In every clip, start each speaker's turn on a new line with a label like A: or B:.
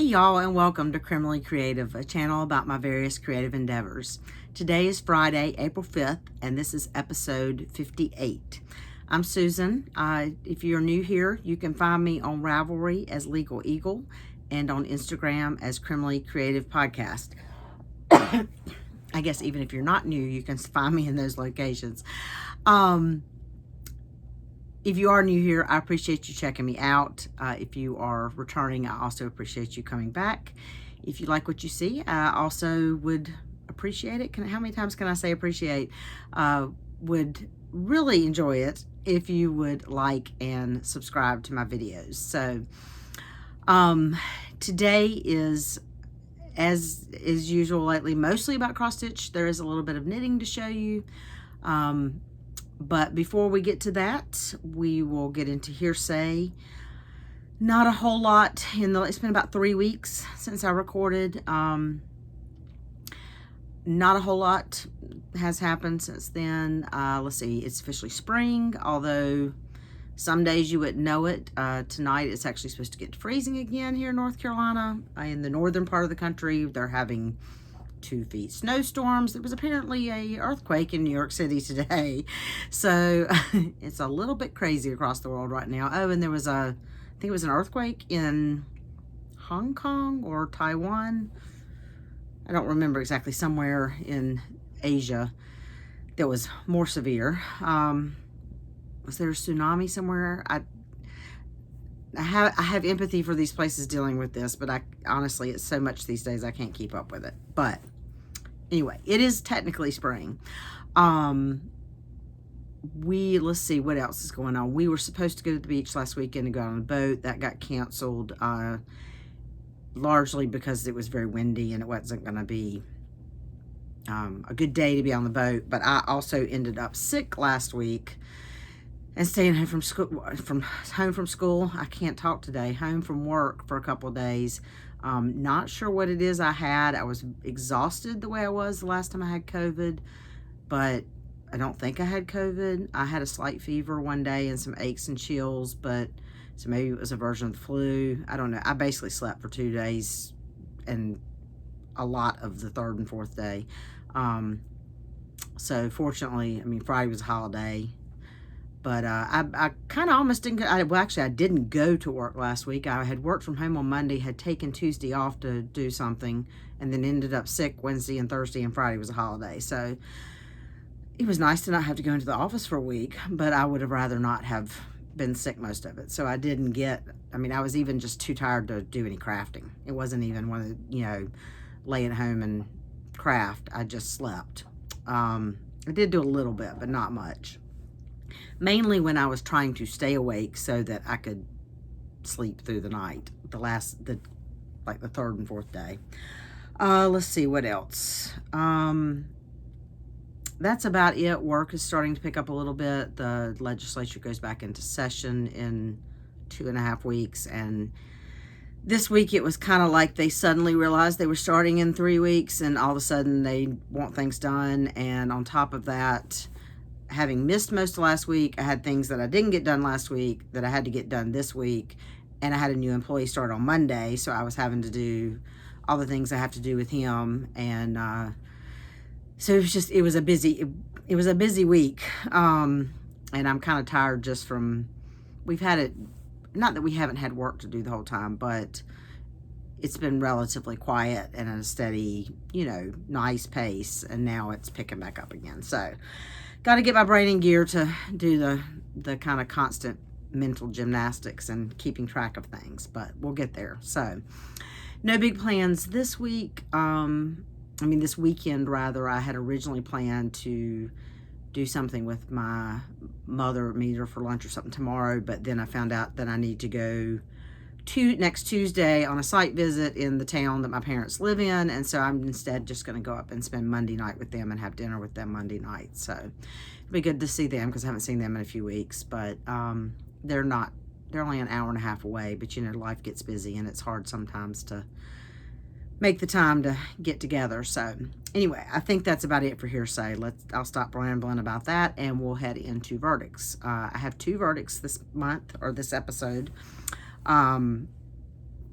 A: y'all, and welcome to Criminally Creative, a channel about my various creative endeavors. Today is Friday, April 5th, and this is episode 58. I'm Susan. If you're new here, you can find me on Ravelry as Legal Eagle and on Instagram as Criminally Creative Podcast. I guess even if you're not new, you can find me in those locations. If you are new here, I appreciate you checking me out. If you are returning, I also appreciate you coming back. If you like what you see, I also would appreciate it. How many times can I say appreciate? Would really enjoy it if you would like and subscribe to my videos. So today is, as is usual lately, mostly about cross stitch. There is a little bit of knitting to show you. But before we get to that, we will get into hearsay. Not a whole lot it's been about 3 weeks since I recorded. Not a whole lot has happened since then. Let's see, it's officially spring, although some days you wouldn't know it. Tonight it's actually supposed to get freezing again here in North Carolina. In the northern part of the country, they're having 2 feet snowstorms. There was apparently a earthquake in New York City today, so it's a little bit crazy across the world right now. Oh, and there was I think it was an earthquake in Hong Kong or Taiwan. I don't remember exactly, somewhere in Asia that was more severe. Was there a tsunami somewhere? I have empathy for these places dealing with this, but honestly, it's so much these days I can't keep up with it. But anyway, it is technically spring. Let's see what else is going on. We were supposed to go to the beach last weekend and go on a boat. That got canceled, largely because it was very windy and it wasn't going to be a good day to be on the boat. But I also ended up sick last week and staying home from school. I can't talk today. Home from work for a couple of days. Not sure what it is I had. I was exhausted the way I was the last time I had COVID, but I don't think I had COVID. I had a slight fever one day and some aches and chills, so maybe it was a version of the flu. I don't know. I basically slept for 2 days and a lot of the third and fourth day. So fortunately, Friday was a holiday. But I kind of almost didn't I didn't go to work last week. I had worked from home on Monday, had taken Tuesday off to do something, and then ended up sick Wednesday and Thursday, and Friday was a holiday. So it was nice to not have to go into the office for a week, but I would have rather not have been sick most of it. So I didn't I was even just too tired to do any crafting. It wasn't even one of the, lay at home and craft. I just slept. I did do a little bit, but not much. Mainly when I was trying to stay awake so that I could sleep through the night, the third and fourth day. Let's see what else. That's about it. Work is starting to pick up a little bit. The legislature goes back into session in 2.5 weeks, and this week it was kind of like they suddenly realized they were starting in 3 weeks, and all of a sudden they want things done. And on top of that, having missed most of last week, I had things that I didn't get done last week that I had to get done this week, and I had a new employee start on Monday, so I was having to do all the things I have to do with him, and so it was a busy week, and I'm kind of tired just from, we've had it, not that we haven't had work to do the whole time, but it's been relatively quiet and at a steady, nice pace, and now it's picking back up again. So got to get my brain in gear to do the kind of constant mental gymnastics and keeping track of things, but we'll get there. So no big plans this week. This weekend rather. I had originally planned to do something with my mother, meet her for lunch or something tomorrow, but then I found out that I need to go next Tuesday on a site visit in the town that my parents live in, and so I'm instead just going to go up and spend Monday night with them and have dinner with them Monday night. So it'll be good to see them because I haven't seen them in a few weeks, but they're only an hour and a half away, but life gets busy and it's hard sometimes to make the time to get together. So anyway, I think that's about it for hearsay. I'll stop rambling about that and we'll head into verdicts. I have 2 verdicts this month, or this episode.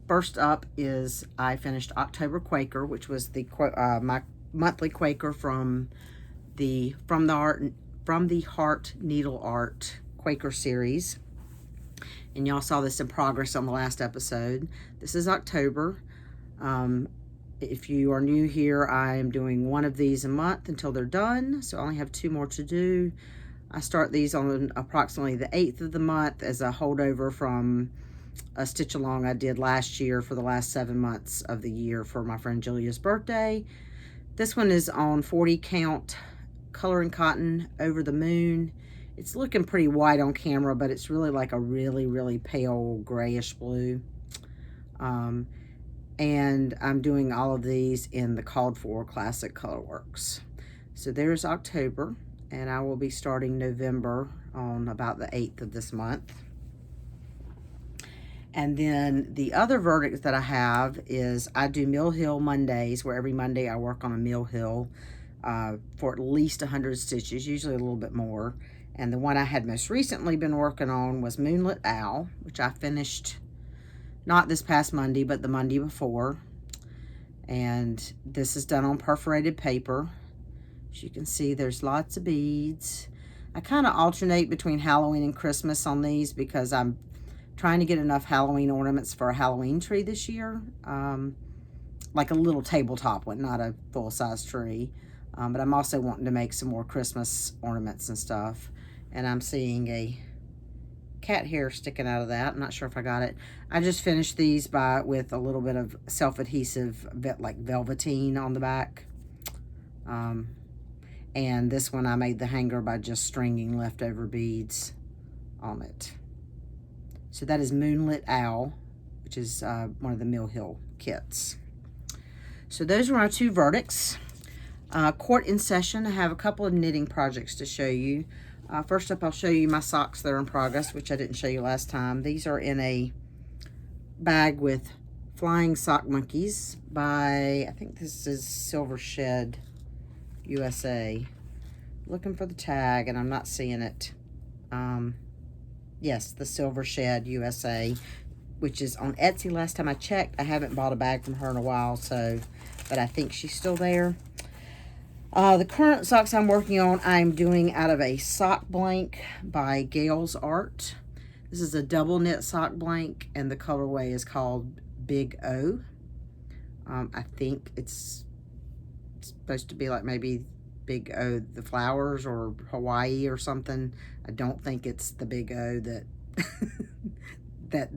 A: First up is I finished October Quaker, which was the my monthly Quaker from the Heart Needle Art Quaker series. And y'all saw this in progress on the last episode. This is October. If you are new here, I am doing one of these a month until they're done. So I only have 2 more to do. I start these on approximately the 8th of the month as a holdover from a stitch along I did last year for the last 7 months of the year for my friend Julia's birthday. This one is on 40 count coloring cotton over the moon. It's looking pretty white on camera, but it's really like a really pale grayish blue. And I'm doing all of these in the called for Classic Colorworks. So there's October, and I will be starting November on about the 8th of this month. And then the other verdict that I have is I do Mill Hill Mondays, where every Monday I work on a Mill Hill for at least 100 stitches, usually a little bit more. And the one I had most recently been working on was Moonlit Owl, which I finished not this past Monday, but the Monday before. And this is done on perforated paper. As you can see, there's lots of beads. I kind of alternate between Halloween and Christmas on these because I'm trying to get enough Halloween ornaments for a Halloween tree this year. Like a little tabletop one, not a full-size tree. But I'm also wanting to make some more Christmas ornaments and stuff. And I'm seeing a cat hair sticking out of that. I'm not sure if I got it. I just finished these with a little bit of self-adhesive, like velveteen on the back. And this one I made the hanger by just stringing leftover beads on it. So that is Moonlit Owl, which is one of the Mill Hill kits. So those were my 2 verdicts. Court in session, I have a couple of knitting projects to show you. First up, I'll show you my socks that are in progress, which I didn't show you last time. These are in a bag with Flying Sock Monkeys by, I think this is Silver Shed USA. Looking for the tag, and I'm not seeing it. Yes, the Silver Shed USA, which is on Etsy last time I checked. I haven't bought a bag from her in a while, but I think she's still there. The current socks I'm working on, I'm doing out of a sock blank by Gail's Art. This is a double knit sock blank, and the colorway is called Big O. I think it's supposed to be like maybe Big O, the flowers, or Hawaii or something. I don't think it's the Big O that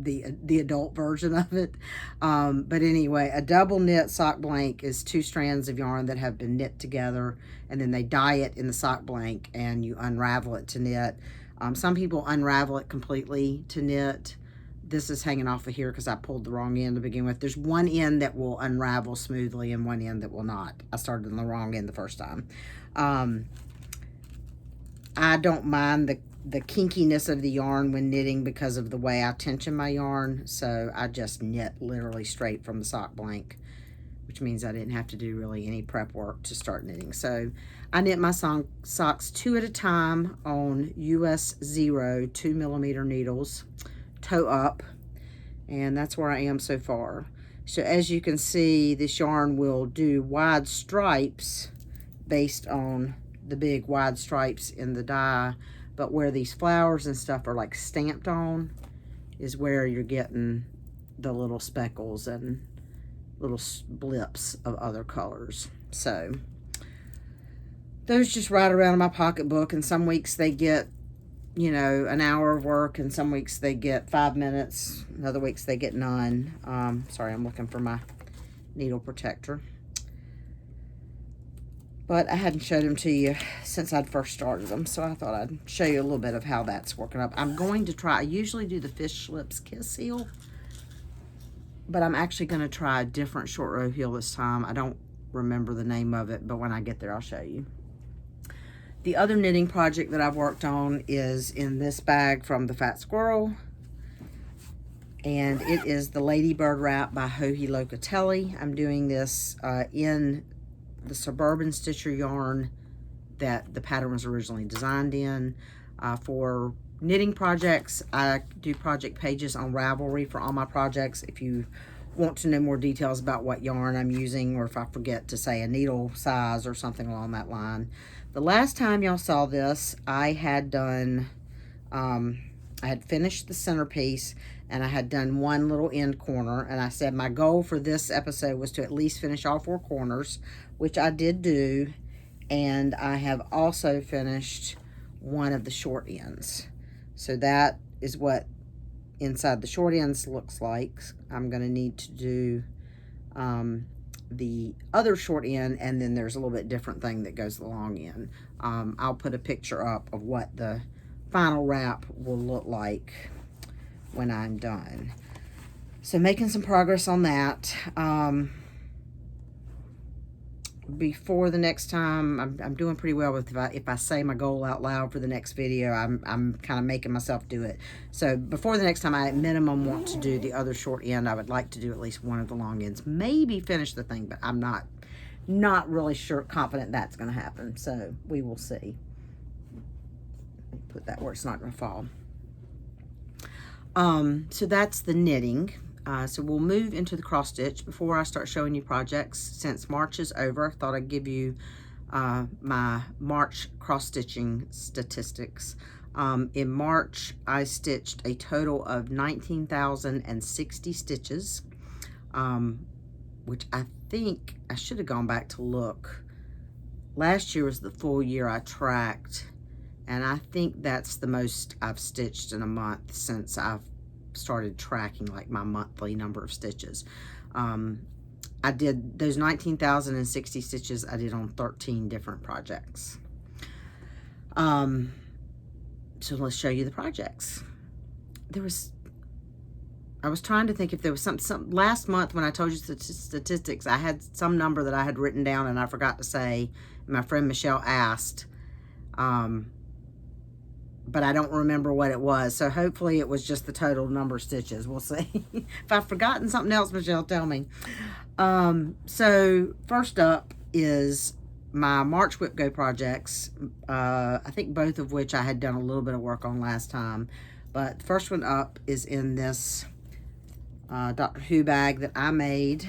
A: the adult version of it. But anyway, a double knit sock blank is 2 strands of yarn that have been knit together, and then they dye it in the sock blank and you unravel it to knit. Some people unravel it completely to knit. This is hanging off of here because I pulled the wrong end to begin with. There's one end that will unravel smoothly and one end that will not. I started on the wrong end the first time. I don't mind the kinkiness of the yarn when knitting because of the way I tension my yarn. So I just knit literally straight from the sock blank, which means I didn't have to do really any prep work to start knitting. So I knit my socks 2 at a time on US 0 2mm needles, toe up, and that's where I am so far. So as you can see, this yarn will do wide stripes based on the big wide stripes in the die, but where these flowers and stuff are like stamped on is where you're getting the little speckles and little blips of other colors. So those just ride around in my pocketbook, and some weeks they get, you know, an hour of work, and some weeks they get 5 minutes, and other weeks they get none. Sorry, I'm looking for my needle protector. But I hadn't showed them to you since I'd first started them, so I thought I'd show you a little bit of how that's working up. I'm going to try, I usually do the Fish Lips Kiss heel, but I'm actually going to try a different short row heel this time. I don't remember the name of it, but when I get there, I'll show you. The other knitting project that I've worked on is in this bag from the Fat Squirrel, and it is the Ladybird Wrap by Joji Locatelli. I'm doing this in the Suburban Stitcher yarn that the pattern was originally designed in. For knitting projects, I do project pages on Ravelry for all my projects. If you want to know more details about what yarn I'm using, or if I forget to say a needle size or something along that line. The last time y'all saw this, I had done, I had finished the centerpiece, and I had done one little end corner, and I said my goal for this episode was to at least finish all 4 corners, which I did do, and I have also finished one of the short ends. So that is what inside the short ends looks like. I'm going to need to do the other short end, and then there's a little bit different thing that goes the long end. I'll put a picture up of what the final wrap will look like when I'm done. So making some progress on that. Before the next time, I'm doing pretty well with if I say my goal out loud for the next video, I'm kind of making myself do it. So before the next time, I at minimum want to do the other short end. I would like to do at least one of the long ends, maybe finish the thing, but I'm not really sure, confident that's going to happen. So we will see. Put that where it's not going to fall. So that's the knitting. So we'll move into the cross stitch. Before I start showing you projects, since March is over, I thought I'd give you my March cross stitching statistics. In March, I stitched a total of 19,060 stitches, which I think I should have gone back to look. Last year was the full year I tracked, and I think that's the most I've stitched in a month since I've started tracking like my monthly number of stitches. I did those 19,060 stitches I did on 13 different projects. So let's show you the projects. I was trying to think if there was some last month when I told you statistics, I had some number that I had written down and I forgot to say. My friend Michelle asked, but I don't remember what it was. So hopefully it was just the total number of stitches. We'll see. If I've forgotten something else, Michelle, tell me. So first up is my March Whip Go projects. I think both of which I had done a little bit of work on last time. But the first one up is in this Dr. Who bag that I made.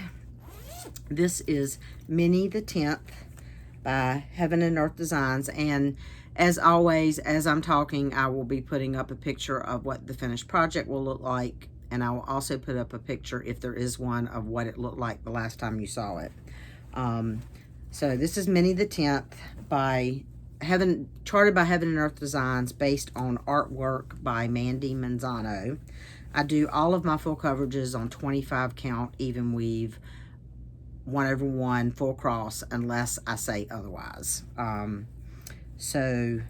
A: This is Minnie the 10th by Heaven and Earth Designs. And as always, as I'm talking, I will be putting up a picture of what the finished project will look like, and I will also put up a picture, if there is one, of what it looked like the last time you saw it. So this is Minnie the 10th by charted by Heaven and Earth Designs, based on artwork by Mandy Manzano. I do all of my full coverages on 25 count even weave, 1/1 full cross, unless I say otherwise. So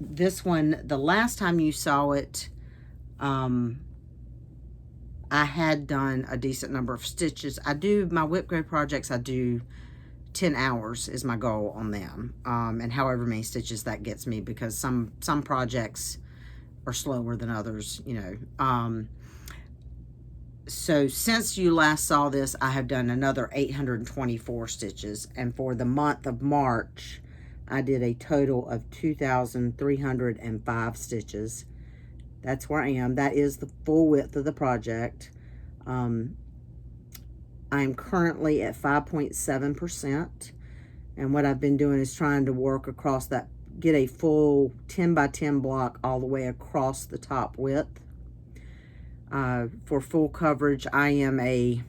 A: this one, the last time you saw it, I had done a decent number of stitches. I do my Whip Go projects, I do 10 hours is my goal on them, and however many stitches that gets me, because some projects are slower than others, you know. So since you last saw this, I have done another 824 stitches, and for the month of March, I did a total of 2,305 stitches. That's where I am. That is the full width of the project. I'm currently at 5.7%, and what I've been doing is trying to work across that, get a full 10 by 10 block all the way across the top width. For full coverage, I am a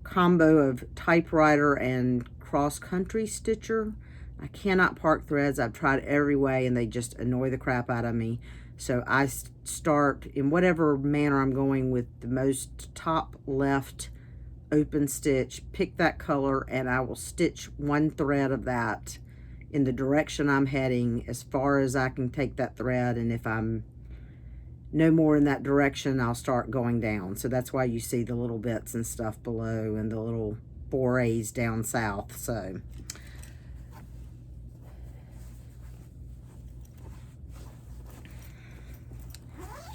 A: combo of typewriter and cross-country stitcher. I cannot park threads. I've tried every way and they just annoy the crap out of me. So I start in whatever manner I'm going with the most top left open stitch, pick that color, and I will stitch one thread of that in the direction I'm heading as far as I can take that thread, and if I'm no more in that direction, I'll start going down. So that's why you see the little bits and stuff below and the little forays down south. So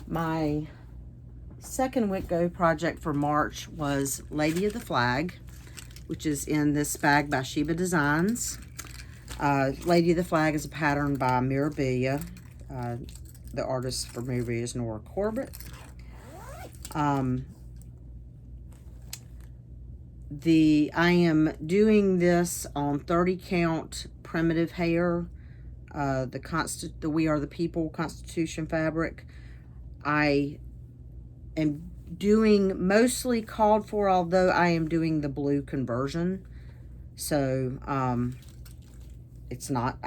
A: my second Whip Go project for March was Lady of the Flag, which is in this bag by Sheba Designs. Lady of the Flag is a pattern by Mirabilia. The artist for Mirabilia is Nora Corbett. I am doing this on 30 count primitive hair, the We Are the People Constitution fabric. I am doing mostly called for, although I am doing the blue conversion. So, I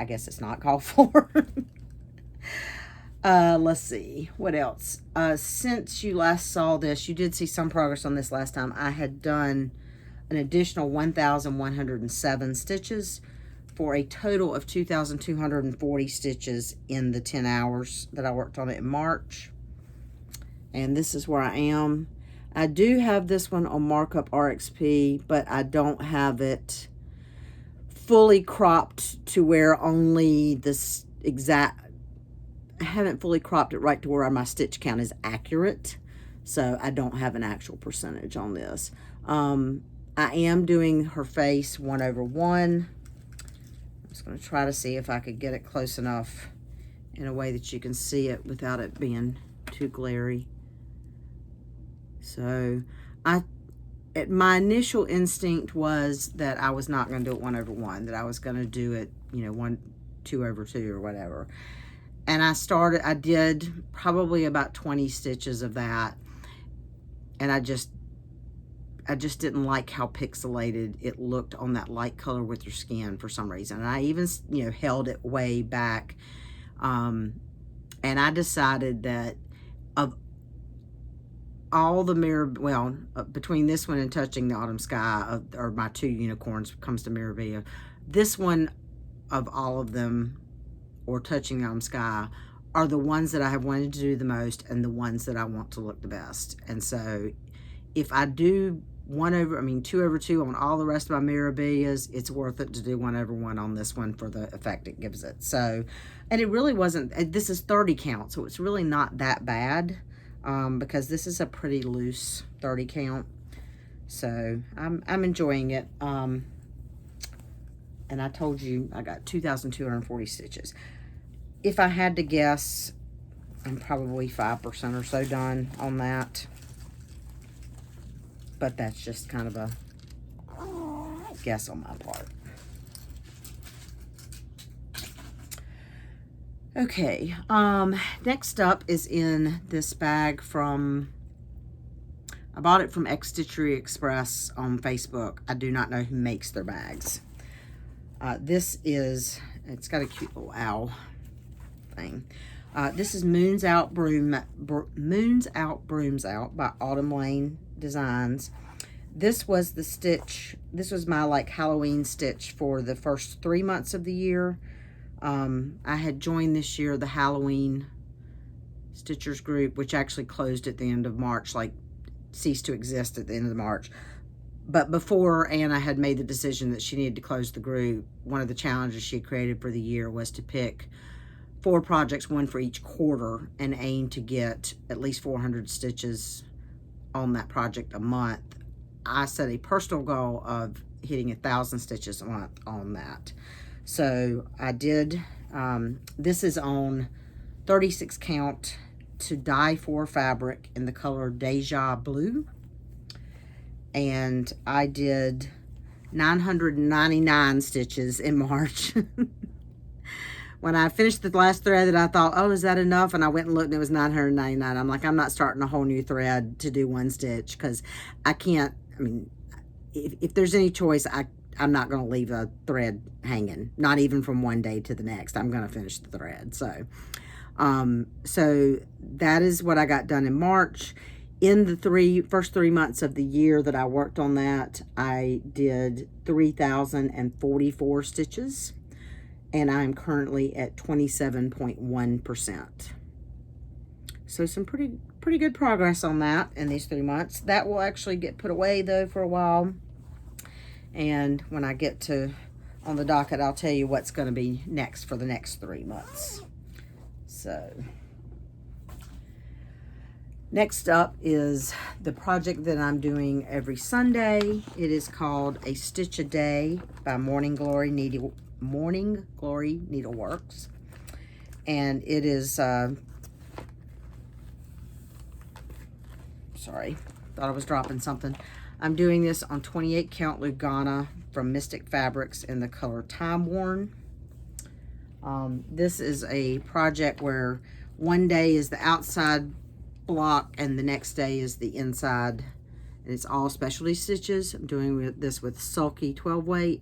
A: guess it's not called for. Let's see, what else? Since you last saw this, you did see some progress on this last time. I had done an additional 1,107 stitches for a total of 2,240 stitches in the 10 hours that I worked on it in March. And this is where I am. I do have this one on Markup RXP, but I don't have it fully cropped to where only this exact, I haven't fully cropped it right to where my stitch count is accurate. So I don't have an actual percentage on this. I am doing her face 1/1. I'm just going to try to see if I could get it close enough in a way that you can see it without it being too glary. So my initial instinct was that I was not going to do it 1/1, that I was going to do it, you know, 2/2 or whatever. And I did probably about 20 stitches of that. And I just didn't like how pixelated it looked on that light color with your skin for some reason. And I even, you know, held it way back. And I decided that of all the between this one and Touching the Autumn Sky, or my 2 unicorns comes to Mirabilia, this one of all of them, or Touching the Autumn Sky, are the ones that I have wanted to do the most and the ones that I want to look the best. And so if I do 2/2 on all the rest of my Mirabilias, it's worth it to do 1/1 on this one for the effect it gives it. So, and it really wasn't, this is 30 count, so it's really not that bad, because this is a pretty loose 30 count. So I'm enjoying it. And I told you I got 2,240 stitches. If I had to guess, I'm probably 5% or so done on that. But that's just kind of a guess on my part. Okay, next up is in this bag I bought it from Stitchery Express on Facebook. I do not know who makes their bags. It's got a cute little owl thing. This is Moons Out, Brooms Out by Autumn Lane Designs. This was my like Halloween stitch for the first 3 months of the year. I had joined this year the Halloween Stitchers group, which actually closed at the end of March, like ceased to exist at the end of March. But before Anna had made the decision that she needed to close the group, one of the challenges she created for the year was to pick 4 projects, 1 for each quarter, and aim to get at least 400 stitches on that project a month. I set a personal goal of hitting 1,000 stitches a month on that. So I did. This is on 36 count to dye for fabric in the color Deja Blue. And I did 999 stitches in March. When I finished the last thread, I thought, oh, is that enough? And I went and looked and it was 999. I'm like, I'm not starting a whole new thread to do 1 stitch, because I can't, if there's any choice, I'm not going to leave a thread hanging, not even from one day to the next. I'm going to finish the thread. So that is what I got done in March. In the first 3 months of the year that I worked on that, I did 3,044 stitches, and I'm currently at 27.1%. So some pretty good progress on that in these 3 months. That will actually get put away though for a while. And when I get on the docket, I'll tell you what's going to be next for the next 3 months. So next up is the project that I'm doing every Sunday. It is called A Stitch a Day by Morning Glory Needleworks. And it is, sorry, thought I was dropping something. I'm doing this on 28 count Lugana from Mystic Fabrics in the color Time Worn. This is a project where one day is the outside block and the next day is the inside. And it's all specialty stitches. I'm doing this with Sulky 12 weight,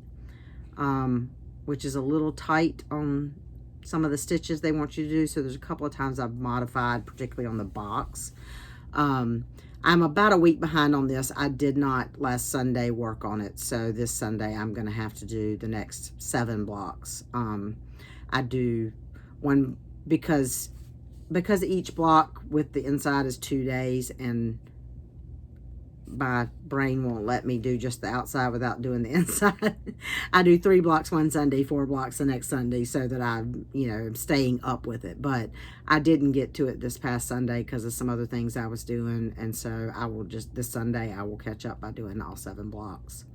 A: which is a little tight on some of the stitches they want you to do. So there's a couple of times I've modified, particularly on the box. I'm about a week behind on this. I did not last Sunday work on it. So this Sunday I'm going to have to do the next 7 blocks. I do one because each block with the inside is 2 days, and my brain won't let me do just the outside without doing the inside. I do 3 blocks one Sunday, 4 blocks the next Sunday, so that I'm, I'm staying up with it. But I didn't get to it this past Sunday because of some other things I was doing, and so I will just, this Sunday, I will catch up by doing all 7 blocks.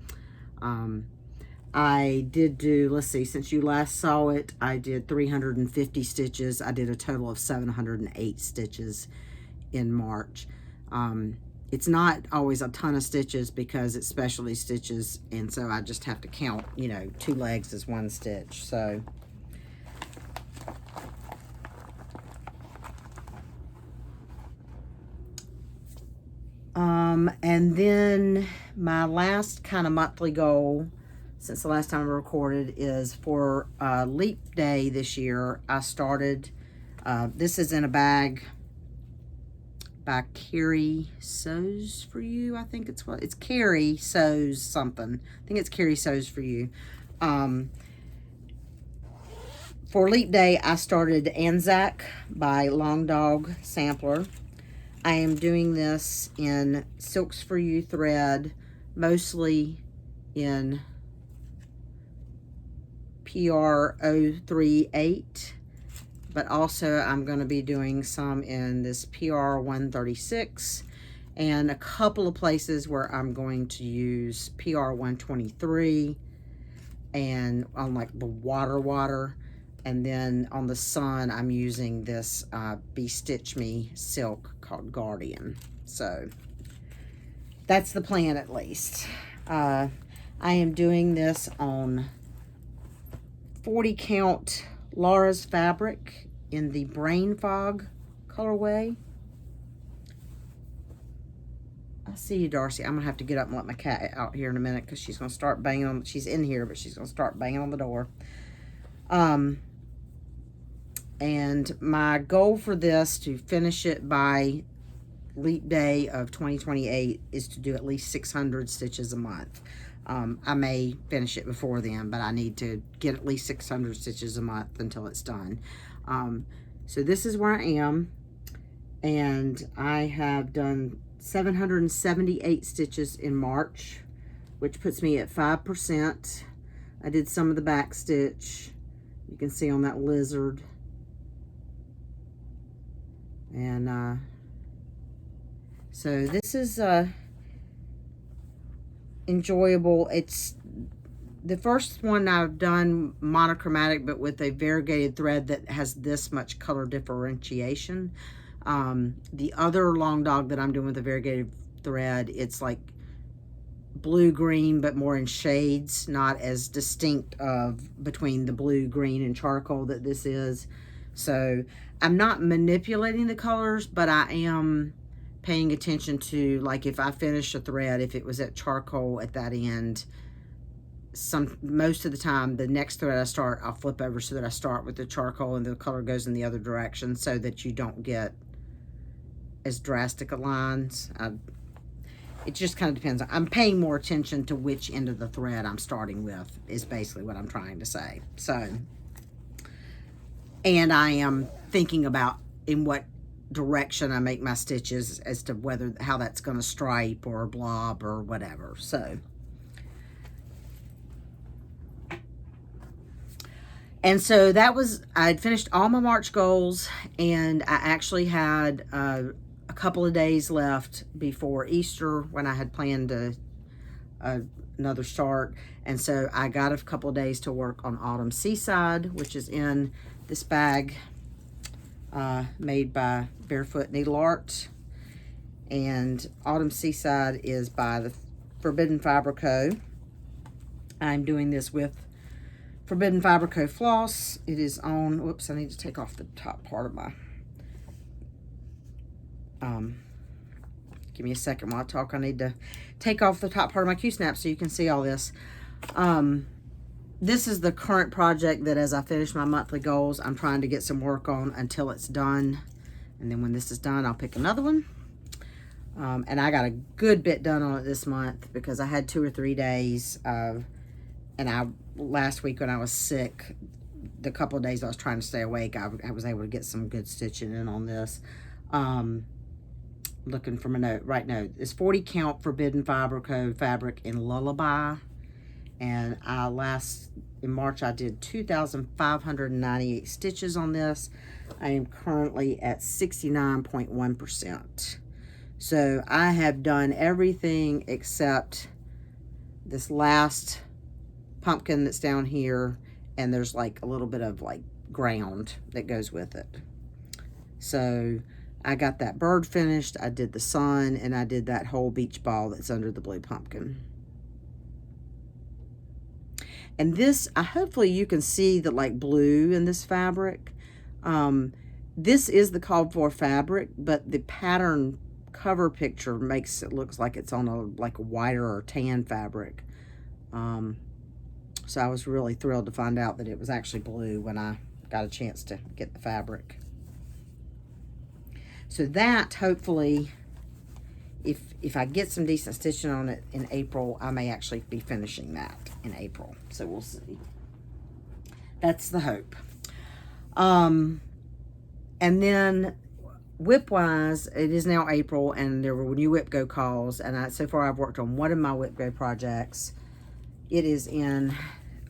A: I did do, let's see, since you last saw it, I did 350 stitches. I did a total of 708 stitches in March. It's not always a ton of stitches because it's specialty stitches, and so I just have to count, 2 legs as 1 stitch. So and then my last kind of monthly goal since the last time I recorded is for Leap Day this year. I started, this is in a bag by Carrie Sews For You. I think it's what, it's Carrie Sews something. I think it's Carrie Sews For You. For Leap Day, I started Anzac by Long Dog Sampler. I am doing this in Silks For You thread, mostly in PR038, but also I'm going to be doing some in this PR136 and a couple of places where I'm going to use PR123 and on like the water, and then on the Sun I'm using this Bestitch Me silk called Guardian. So that's the plan, at least. I am doing this on 40 count Laura's fabric in the Brain Fog colorway. I see you, Darcy. I'm gonna have to get up and let my cat out here in a minute because she's gonna start banging on. She's in here, but she's gonna start banging on the door. And my goal for this, to finish it by Leap Day of 2028, is to do at least 600 stitches a month. I may finish it before then, but I need to get at least 600 stitches a month until it's done. So this is where I am, and I have done 778 stitches in March, which puts me at 5%. I did some of the back stitch. You can see on that lizard. And so this is enjoyable. It's the first one I've done monochromatic, but with a variegated thread that has this much color differentiation. The other Long Dog that I'm doing with a variegated thread, it's like blue green but more in shades, not as distinct of between the blue, green, and charcoal that this is. So I'm not manipulating the colors, but I am paying attention to, like, if I finish a thread, if it was at charcoal at that end, most of the time the next thread I start, I'll flip over so that I start with the charcoal and the color goes in the other direction, so that you don't get as drastic a lines. It just kind of depends. I'm paying more attention to which end of the thread I'm starting with, is basically what I'm trying to say. So, and I am thinking about in what direction I make my stitches as to how that's going to stripe or blob or whatever. So, and so that was, I had finished all my March goals, and I actually had a couple of days left before Easter when I had planned another start. And so I got a couple of days to work on Autumn Seaside, which is in this bag made by Barefoot Needle Art. And Autumn Seaside is by the Forbidden Fiber Co. I'm doing this with Forbidden Fiber Co. floss. It is on, whoops, I need to take off the top part of my, give me a second while I talk. I need to take off the top part of my Q-snap so you can see all this. This is the current project that as I finish my monthly goals, I'm trying to get some work on until it's done. And then when this is done, I'll pick another one. And I got a good bit done on it this month because I had 2 or 3 days of, and last week when I was sick, the couple of days I was trying to stay awake, I was able to get some good stitching in on this. Looking for my right note. It's 40 count Forbidden Fiber Co. fabric in Lullaby. And in March, I did 2,598 stitches on this. I am currently at 69.1%. So I have done everything except this last pumpkin that's down here, and there's like a little bit of like ground that goes with it. So I got that bird finished, I did the sun, and I did that whole beach ball that's under the blue pumpkin. And this, hopefully you can see the like blue in this fabric. This is the called for fabric, but the pattern cover picture makes it looks like it's on a whiter or tan fabric. So I was really thrilled to find out that it was actually blue when I got a chance to get the fabric. So that, hopefully, if I get some decent stitching on it in April, I may actually be finishing that in April. So we'll see. That's the hope. And then WIP-wise, it is now April, and there were new WIP Go calls, and so far I've worked on one of my WIP Go projects. It is in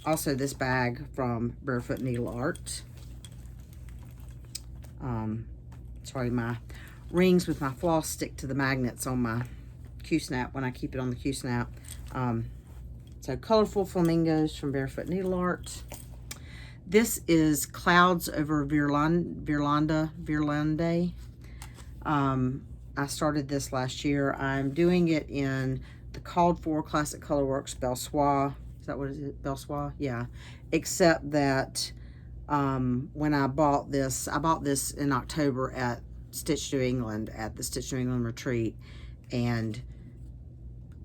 A: also this bag from Barefoot Needle Art. Sorry, my rings with my floss stick to the magnets on my Q-snap when I keep it on the Q-snap. So Colorful Flamingos from Barefoot Needle Art. This is Clouds over Virlande. I started this last year. I'm doing it in the called for Classic Colorworks Belsois. Is that what it is? Belsois? Yeah. Except that when I bought this in October at Stitch New England, at the Stitch New England retreat, and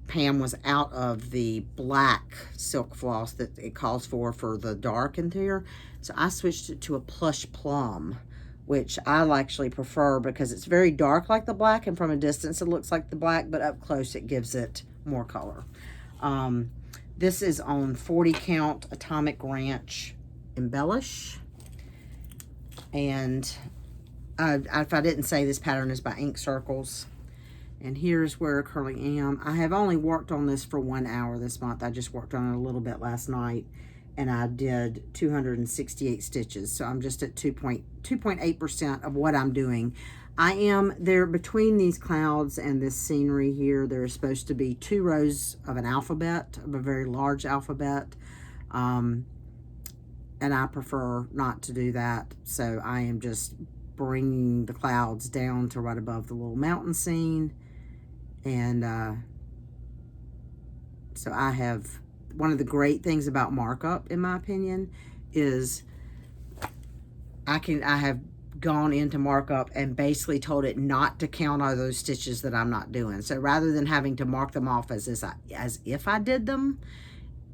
A: Pam was out of the black silk floss that it calls for the dark interior. So I switched it to a plush plum, which I actually prefer because it's very dark like the black, and from a distance it looks like the black, but up close it gives it more color. This is on 40 count Atomic Ranch Embellish. And if I didn't say, this pattern is by Ink Circles. And here's where I currently am. I have only worked on this for 1 hour this month. I just worked on it a little bit last night, and I did 268 stitches. So I'm just at 2.8% of what I'm doing. I am there between these clouds and this scenery here. There is supposed to be 2 rows of an alphabet, of a very large alphabet. And I prefer not to do that. So I am just bringing the clouds down to right above the little mountain scene. And so I have, one of the great things about markup, in my opinion, is I have gone into markup and basically told it not to count all those stitches that I'm not doing. So rather than having to mark them off as if I did them,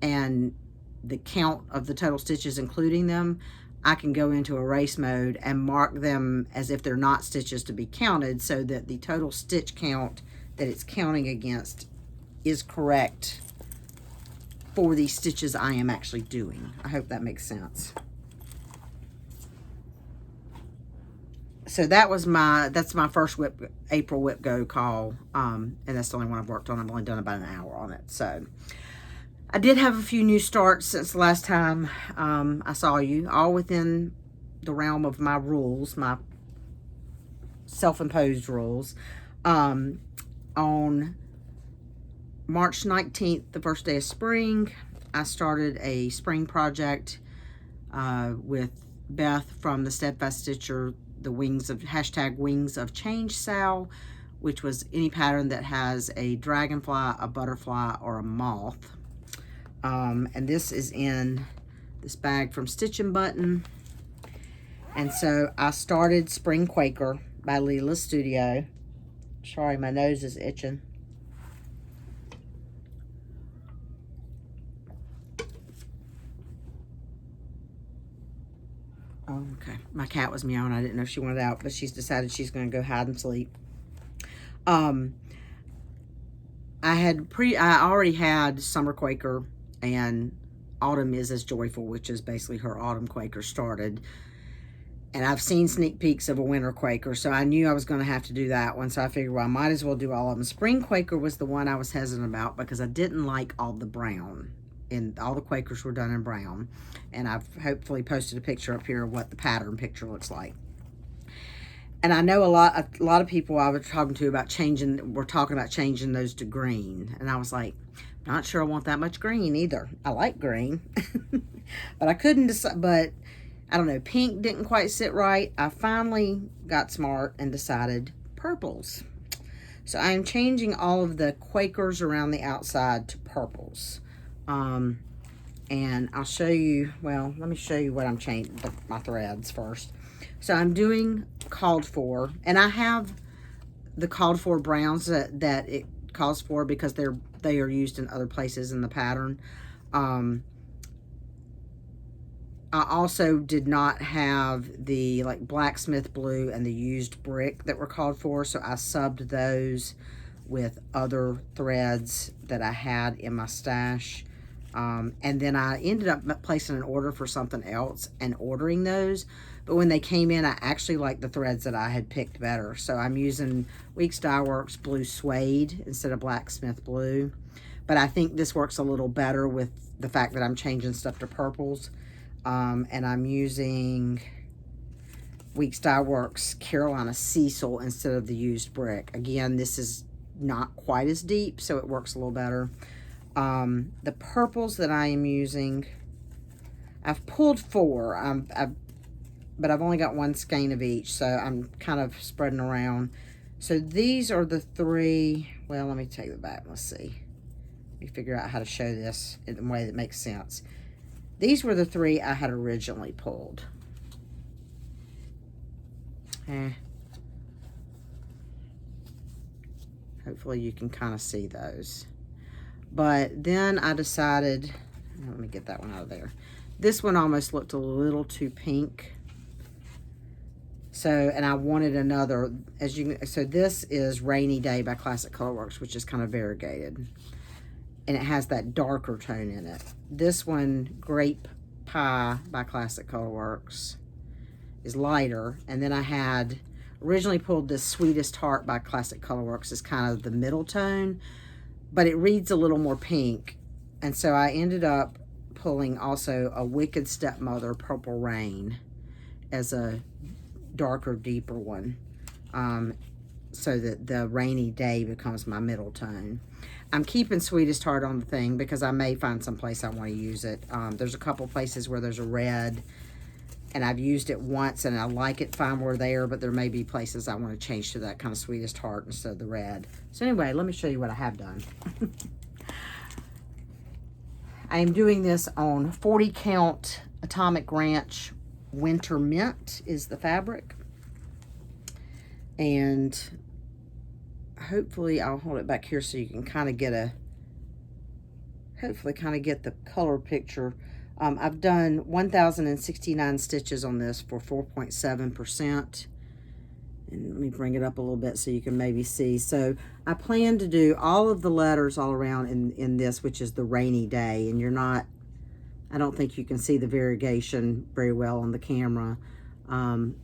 A: and the count of the total stitches including them, I can go into erase mode and mark them as if they're not stitches to be counted, so that the total stitch count that it's counting against is correct for the stitches I am actually doing. I hope that makes sense. So that's my first April WIP Go call, and that's the only one I've worked on. I've only done about an hour on it. So I did have a few new starts since the last time I saw you, all within the realm of my rules, my self-imposed rules. On March 19th, the first day of spring, I started a spring project with Beth from the Steadfast Stitcher, the Wings of #Wings of Change Sal, which was any pattern that has a dragonfly, a butterfly, or a moth. And this is in this bag from Stitch and Button. And so I started Spring Quaker by Leela's Studio. Sorry, my nose is itching. Oh, okay. My cat was meowing. I didn't know if she wanted out, but she's decided she's going to go hide and sleep. I already had Summer Quaker and Autumn is as Joyful, which is basically her Autumn Quaker started. And I've seen sneak peeks of a Winter Quaker, so I knew I was going to have to do that one. So I figured, well, I might as well do all of them. Spring Quaker was the one I was hesitant about because I didn't like all the brown. And all the Quakers were done in brown. And I've hopefully posted a picture up here of what the pattern picture looks like. And I know a lot of people I was talking to about were talking about changing those to green. And I was like, not sure I want that much green either. I like green. But I couldn't decide, but I don't know, pink didn't quite sit right. I finally got smart and decided purples. So I'm changing all of the Quakers around the outside to purples. And I'll show you, well, let me show you what I'm changing, my threads first. So I'm doing called for, and I have the called for browns that it calls for because they are used in other places in the pattern. I also did not have the like blacksmith blue and the used brick that were called for, so I subbed those with other threads that I had in my stash. And then I ended up placing an order for something else and ordering those. But when they came in, I actually liked the threads that I had picked better. So I'm using Weeks Dye Works Blue Suede instead of Blacksmith Blue. But I think this works a little better with the fact that I'm changing stuff to purples. And I'm using Weeks Dye Works Carolina Cecil instead of the used brick. Again, this is not quite as deep, so it works a little better. The purples that I am using, I've pulled 4, but I've only got 1 skein of each, so I'm kind of spreading around. So these are the 3, well, let me take it back, let's see. Let me figure out how to show this in a way that makes sense. These were the 3 I had originally pulled. Hopefully you can kind of see those. But then I decided, let me get that one out of there. This one almost looked a little too pink. So, and I wanted another, so this is Rainy Day by Classic Colorworks, which is kind of variegated. And it has that darker tone in it. This one, Grape Pie by Classic Colorworks, is lighter. And then I had originally pulled this Sweetest Heart by Classic Colorworks as kind of the middle tone, but it reads a little more pink. And so I ended up pulling also a Wicked Stepmother Purple Rain as a darker, deeper one, so that the Rainy Day becomes my middle tone. I'm keeping Sweetest Heart on the thing because I may find some place I want to use it. There's a couple places where there's a red, and I've used it once and I like it fine where there, but there may be places I want to change to that kind of Sweetest Heart instead of the red. So anyway, let me show you what I have done. I am doing this on 40 count Atomic Ranch Winter Mint is the fabric. And hopefully I'll hold it back here so you can kind of get the color picture. I've done 1,069 stitches on this for 4.7%. And let me bring it up a little bit so you can maybe see. So I plan to do all of the letters all around in this, which is the Rainy Day. And I don't think you can see the variegation very well on the camera.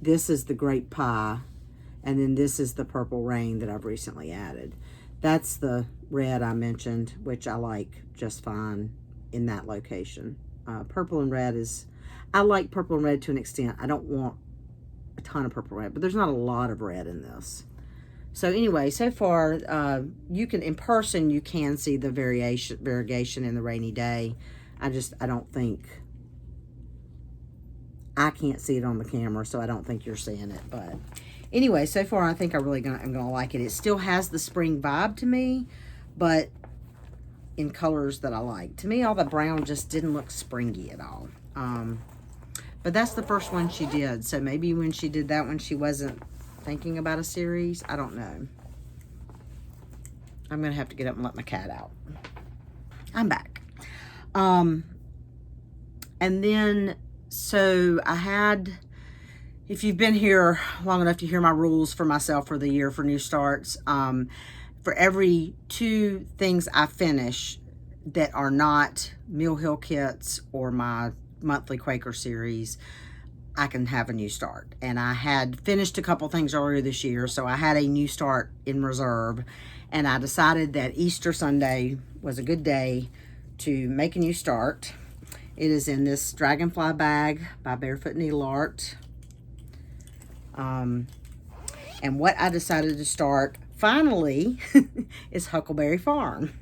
A: This is the Grape Pie. And then this is the Purple Rain that I've recently added. That's the red I mentioned, which I like just fine in that location. Purple and red I like purple and red to an extent. I don't want a ton of purple red, but there's not a lot of red in this. So anyway, so far, in person, you can see the variegation in the Rainy Day. I can't see it on the camera, so I don't think you're seeing it. But Anyway, so far I think I'm gonna like it. It still has the spring vibe to me, but in colors that I like. To me, all the brown just didn't look springy at all. But that's the first one she did. So maybe when she did that one, she wasn't thinking about a series. I don't know. I'm gonna have to get up and let my cat out. I'm back. And then, so I had, if you've been here long enough to hear my rules for myself for the year for new starts, for every 2 things I finish that are not Mill Hill kits or my monthly Quaker series, I can have a new start. And I had finished a couple things earlier this year, so I had a new start in reserve. And I decided that Easter Sunday was a good day to make a new start. It is in this Dragonfly bag by Barefoot Needle Art. And what I decided to start finally is Huckleberry Farm.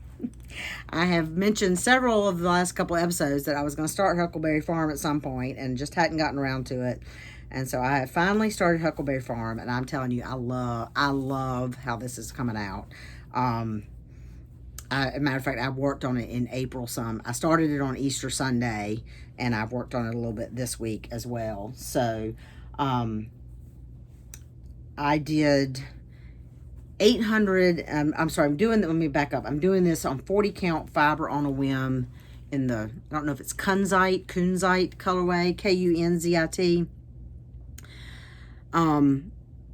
A: I have mentioned several of the last couple episodes that I was going to start Huckleberry Farm at some point and just hadn't gotten around to it. And so I have finally started Huckleberry Farm, and I'm telling you, I love how this is coming out. As a matter of fact, I've worked on it in April some. I started it on Easter Sunday, and I've worked on it a little bit this week as well. So I did 800, I'm sorry, let me back up. I'm doing this on 40 count fiber on a whim in the, I don't know if it's Kunzite colorway, Kunzit.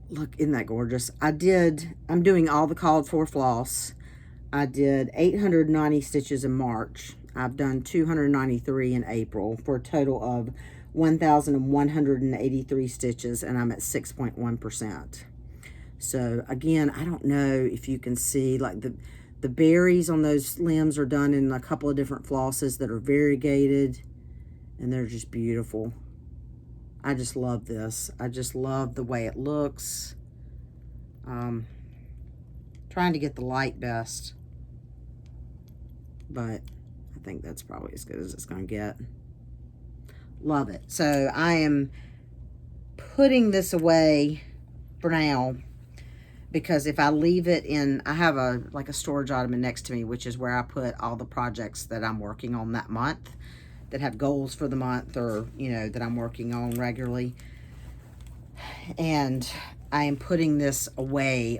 A: Look, isn't that gorgeous? I'm doing all the called for floss. I did 890 stitches in March. I've done 293 in April for a total of 1,183 stitches, and I'm at 6.1%. So again, I don't know if you can see, like the berries on those limbs are done in a couple of different flosses that are variegated, and they're just beautiful. I just love this. I just love the way it looks. Trying to get the light best, but I think that's probably as good as it's going to get. Love it. So I am putting this away for now, because if I leave it in, I have like a storage ottoman next to me, which is where I put all the projects that I'm working on that month, that have goals for the month, or, you know, that I'm working on regularly. And I am putting this away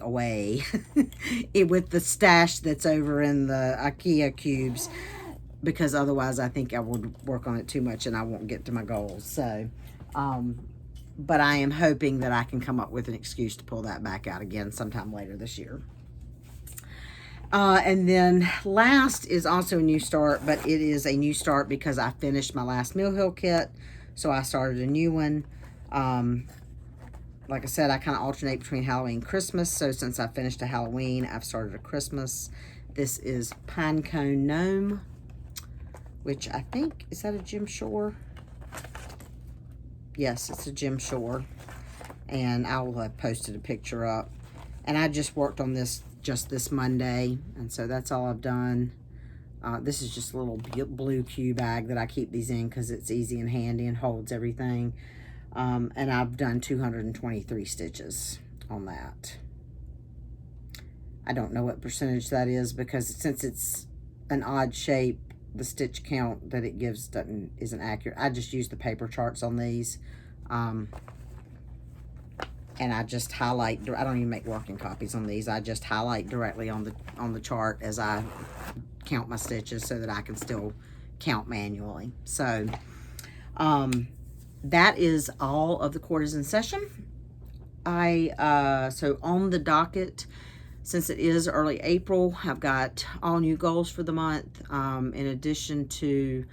A: with the stash that's over in the IKEA cubes, because otherwise I think I would work on it too much and I won't get to my goals. So, but I am hoping that I can come up with an excuse to pull that back out again sometime later this year. And then last is also a new start, but it is a new start because I finished my last Mill Hill kit, so I started a new one. Like I said, I kind of alternate between Halloween and Christmas, so since I finished a Halloween, I've started a Christmas. This is Pinecone Gnome, which I think, is that a Jim Shore? Yes, it's a Jim Shore, and I will have posted a picture up. And I just worked on this just this Monday, and so that's all I've done. This is just a little blue Q bag that I keep these in because it's easy and handy and holds everything. And I've done 223 stitches on that. I don't know what percentage that is, because since it's an odd shape, the stitch count that it gives isn't accurate. I just use the paper charts on these. And I just highlight, I don't even make working copies on these. I just highlight directly on the chart as I count my stitches so that I can still count manually. So that is all of the quarters in session. So on the docket, since it is early April, I've got all new goals for the month. In addition to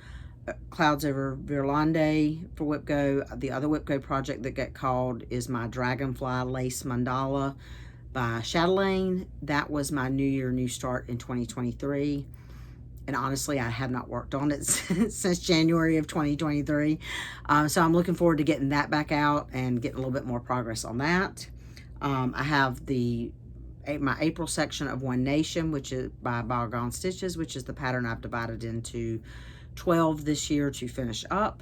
A: Clouds Over Virlande for WIPGO, the other WIPGO project that got called is my Dragonfly Lace Mandala by Chatelaine. That was my New Year, New Start in 2023. And honestly, I have not worked on it since January of 2023. So I'm looking forward to getting that back out and getting a little bit more progress on that. I have my April section of One Nation, which is by Bygone Stitches, which is the pattern I've divided into 12 this year to finish up.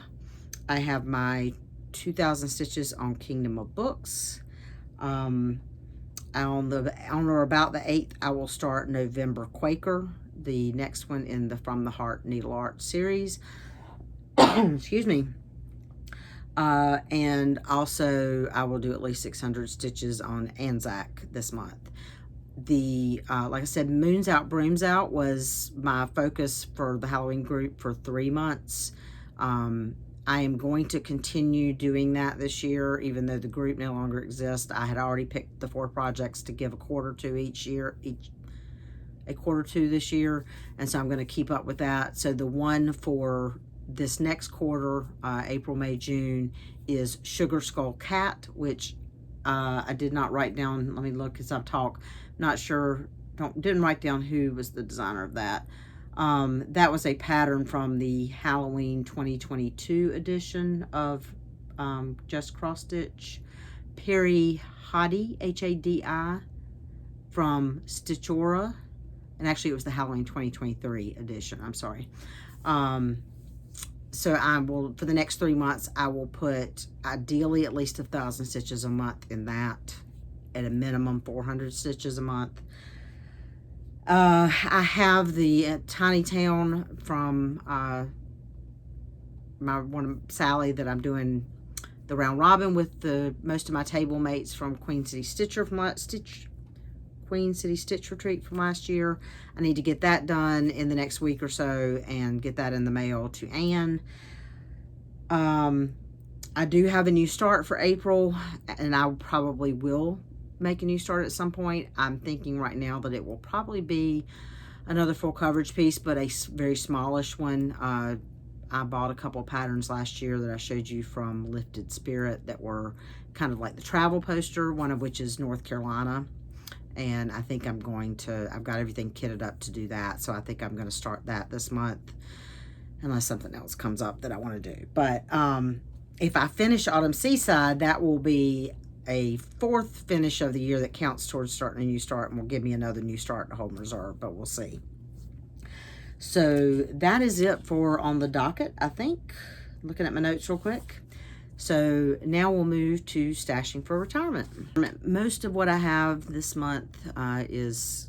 A: I have my 2,000 stitches on Kingdom of Books. On or about the 8th, I will start November Quaker, the next one in the From the Heart Needle Art series. Excuse me. And also I will do at least 600 stitches on Anzac this month. Like I said, Moons Out, Brooms Out was my focus for the Halloween group for 3 months. I am going to continue doing that this year, even though the group no longer exists. I had already picked the 4 projects to give a quarter to a quarter to this year, and so I'm going to keep up with that. So the one for this next quarter, April, May, June, is Sugar Skull Cat, which I did not write down. Let me look as I talk. Not sure, didn't write down who was the designer of that. That was a pattern from the Halloween 2022 edition of Just Cross Stitch. Perry Hadi, H-A-D-I, from Stitchora. And actually it was the Halloween 2023 edition, I'm sorry. So I will, for the next 3 months, I will put ideally at least 1,000 stitches a month in that, at a minimum 400 stitches a month. I have the Tiny Town from Sally, that I'm doing the round robin with most of my table mates from Queen City Stitch Retreat from last year. I need to get that done in the next week or so and get that in the mail to Anne. I do have a new start for April, and I probably will make a new start at some point. I'm thinking right now that it will probably be another full coverage piece, but a very smallish one. I bought a couple of patterns last year that I showed you from Lifted Spirit that were kind of like the travel poster, one of which is North Carolina. And I think I've got everything kitted up to do that. So I think I'm going to start that this month, unless something else comes up that I want to do. But if I finish Autumn Seaside, that will be a 4th finish of the year that counts towards starting a new start, and will give me another new start to hold in reserve, but we'll see. So that is it for on the docket, I think. Looking at my notes real quick. So now we'll move to stashing for retirement. Most of what I have this month is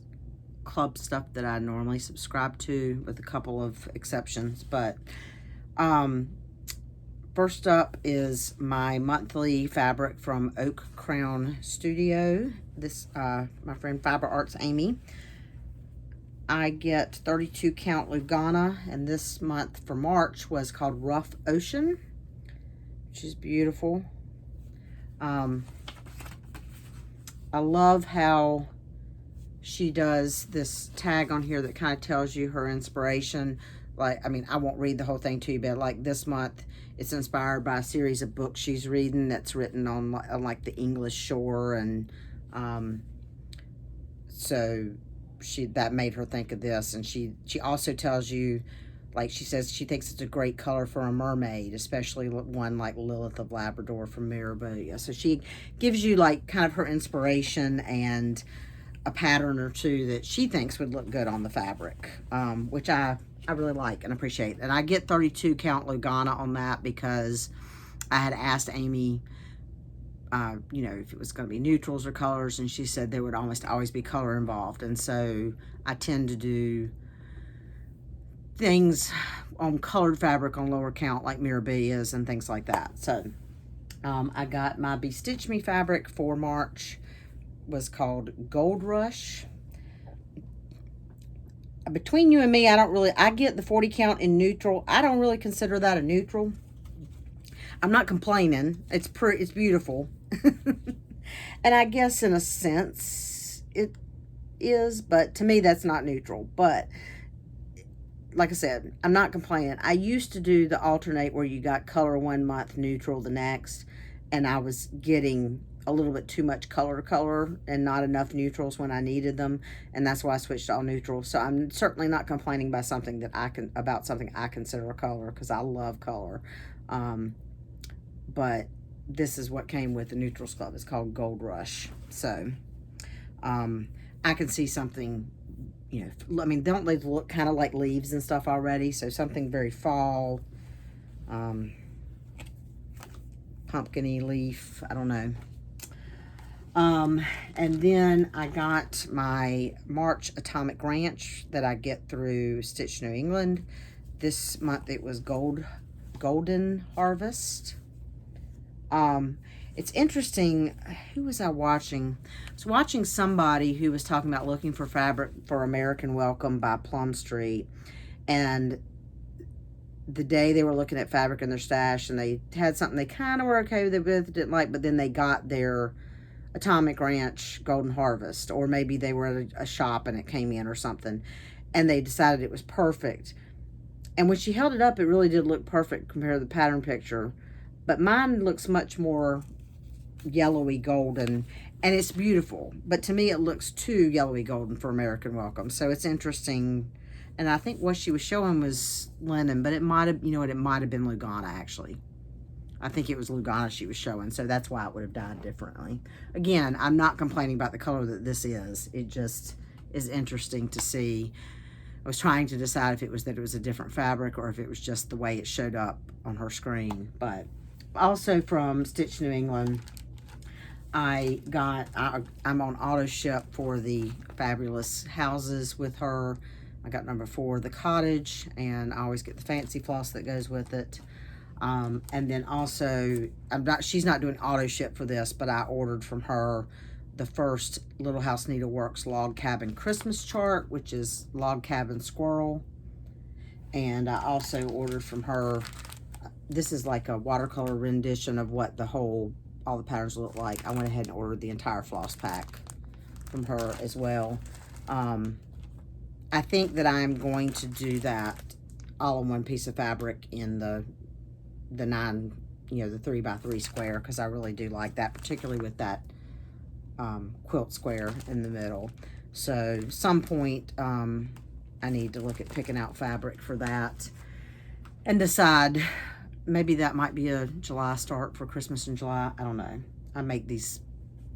A: club stuff that I normally subscribe to, with a couple of exceptions. But first up is my monthly fabric from Oak Crown Studio. This my friend Fiber Arts Amy. I get 32 count Lugana, and this month for March was called Rough Ocean, which is beautiful. I love how she does this tag on here that kind of tells you her inspiration. Like, I mean, I won't read the whole thing to you, but like this month, it's inspired by a series of books she's reading that's written on like the English shore, and so that made her think of this. And she also tells you, like, she says she thinks it's a great color for a mermaid, especially one like Lilith of Labrador from Mirabolia. So she gives you like kind of her inspiration and a pattern or two that she thinks would look good on the fabric, which I really like and appreciate. And I get 32 count Lugana on that because I had asked Amy, you know, if it was going to be neutrals or colors, and she said there would almost always be color involved. And so I tend to do things on colored fabric on lower count, like Mirabilias and things like that. So I got my Bestitch Me fabric for March, was called Gold Rush. Between you and me, I get the 40 count in neutral. I don't really consider that a neutral. I'm not complaining. It's beautiful. And I guess in a sense it is, but to me that's not neutral. But like I said, I'm not complaining. I used to do the alternate where you got color one month, neutral the next, and I was getting a little bit too much color to color and not enough neutrals when I needed them, and that's why I switched to all neutral. So I'm certainly not complaining about something I consider a color, because I love color. But this is what came with the Neutrals Club. It's called Gold Rush. So I can see something, you know, I mean, don't they look kind of like leaves and stuff already? So something very fall, pumpkin-y leaf, I don't know. And then I got my March Atomic Ranch that I get through Stitch New England. This month it was Golden Harvest. It's interesting. Who was I watching? I was watching somebody who was talking about looking for fabric for American Welcome by Plum Street. And the day they were looking at fabric in their stash, and they had something they kind of were okay with, didn't like, but then they got their Atomic Ranch Golden Harvest, or maybe they were at a shop and it came in or something, and they decided it was perfect. And when she held it up, it really did look perfect compared to the pattern picture, but mine looks much more yellowy golden, and it's beautiful, but to me it looks too yellowy golden for American Welcome. So it's interesting. And I think what she was showing was linen, but it might have, you know what, it might have been Lugana, actually. I think it was Lugana she was showing, so that's why it would have dyed differently. Again, I'm not complaining about the color that this is. It just is interesting to see. I was trying to decide if it was that it was a different fabric or if it was just the way it showed up on her screen. But also from Stitch New England, I'm on auto ship for the Fabulous Houses with her. I got number 4, the Cottage, and I always get the fancy floss that goes with it. And then also, she's not doing auto ship for this, but I ordered from her the first Little House Needleworks Log Cabin Christmas chart, which is Log Cabin Squirrel. And I also ordered from her, this is like a watercolor rendition of what all the patterns look like. I went ahead and ordered the entire floss pack from her as well. I think that I'm going to do that all in one piece of fabric in the 9, you know, the 3x3 square, because I really do like that, particularly with that quilt square in the middle. So some point I need to look at picking out fabric for that and decide, maybe that might be a July start for Christmas in July. I don't know. I make these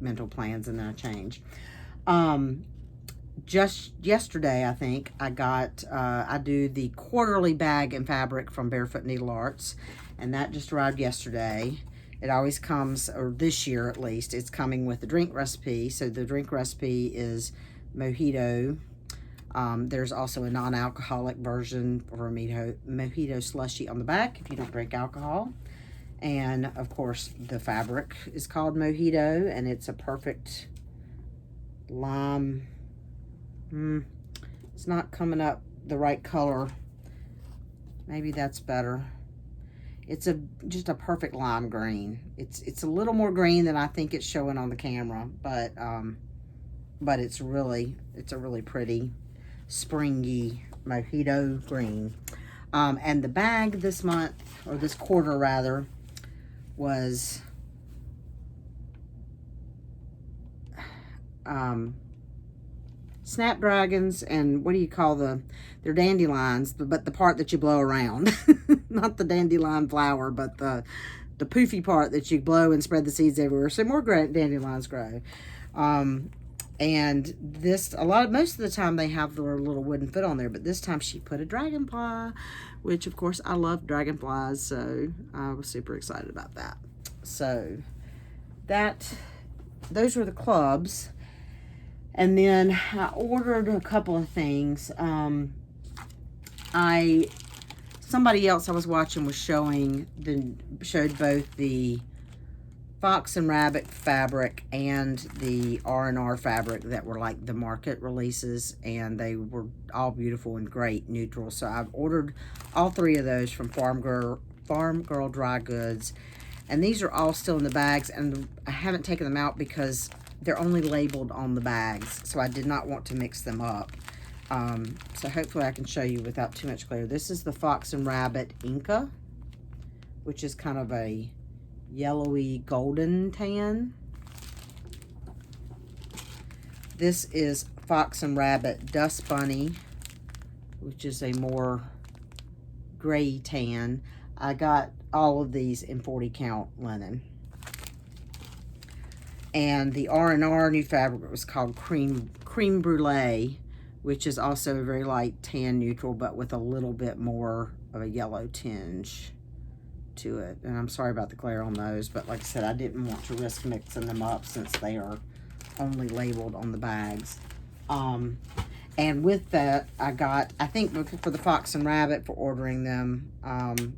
A: mental plans and then I change. Just yesterday, I think, I got, I do the quarterly bag and fabric from Barefoot Needle Arts, and that just arrived yesterday. It always comes, or this year at least, it's coming with the drink recipe. So the drink recipe is mojito. There's also a non-alcoholic version for a mojito slushy on the back if you don't drink alcohol. And, of course, the fabric is called Mojito, and it's a perfect lime. It's not coming up the right color. Maybe that's better. It's just a perfect lime green. It's a little more green than I think it's showing on the camera, but it's a really pretty springy mojito green. And the bag this month, or this quarter rather, was snapdragons, and what do you call they're dandelions, but the part that you blow around. Not the dandelion flower, but the poofy part that you blow and spread the seeds everywhere so more dandelions grow. And this, most of the time they have their little wooden foot on there, but this time she put a dragonfly, which of course I love dragonflies, so I was super excited about that. So those were the clubs. And then I ordered a couple of things. Somebody else I was watching was showed both the Fox and Rabbit fabric and the R&R fabric that were like the market releases, and they were all beautiful and great neutral. So I've ordered all 3 of those from Farm Girl Dry Goods, and these are all still in the bags, and I haven't taken them out because they're only labeled on the bags, so I did not want to mix them up. So hopefully I can show you without too much glare. This is the Fox and Rabbit Inca, which is kind of a yellowy golden tan. This is Fox and Rabbit Dust Bunny, which is a more gray tan. I got all of these in 40 count linen. And the R&R new fabric was called Cream Brulee, which is also a very light tan neutral, but with a little bit more of a yellow tinge to it. And I'm sorry about the glare on those, but like I said, I didn't want to risk mixing them up since they are only labeled on the bags. And with that, I think for the Fox and Rabbit for ordering them,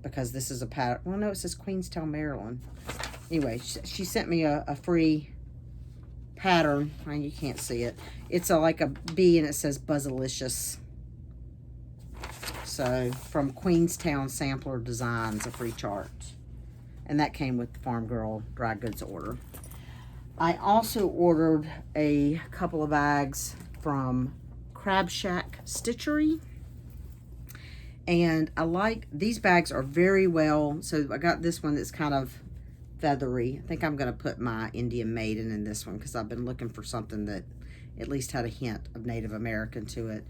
A: because this is a pattern. Well, no, it says Queenstown, Maryland. Anyway, she sent me a free pattern, and you can't see it. It's like a bee, and it says Buzzalicious. So, from Queenstown Sampler Designs, a free chart. And that came with the Farm Girl dry goods order. I also ordered a couple of bags from Crab Shack Stitchery, and I like these bags. Are very well, so I got this one that's kind of feathery. I think I'm going to put my Indian Maiden in this one because I've been looking for something that at least had a hint of Native American to it.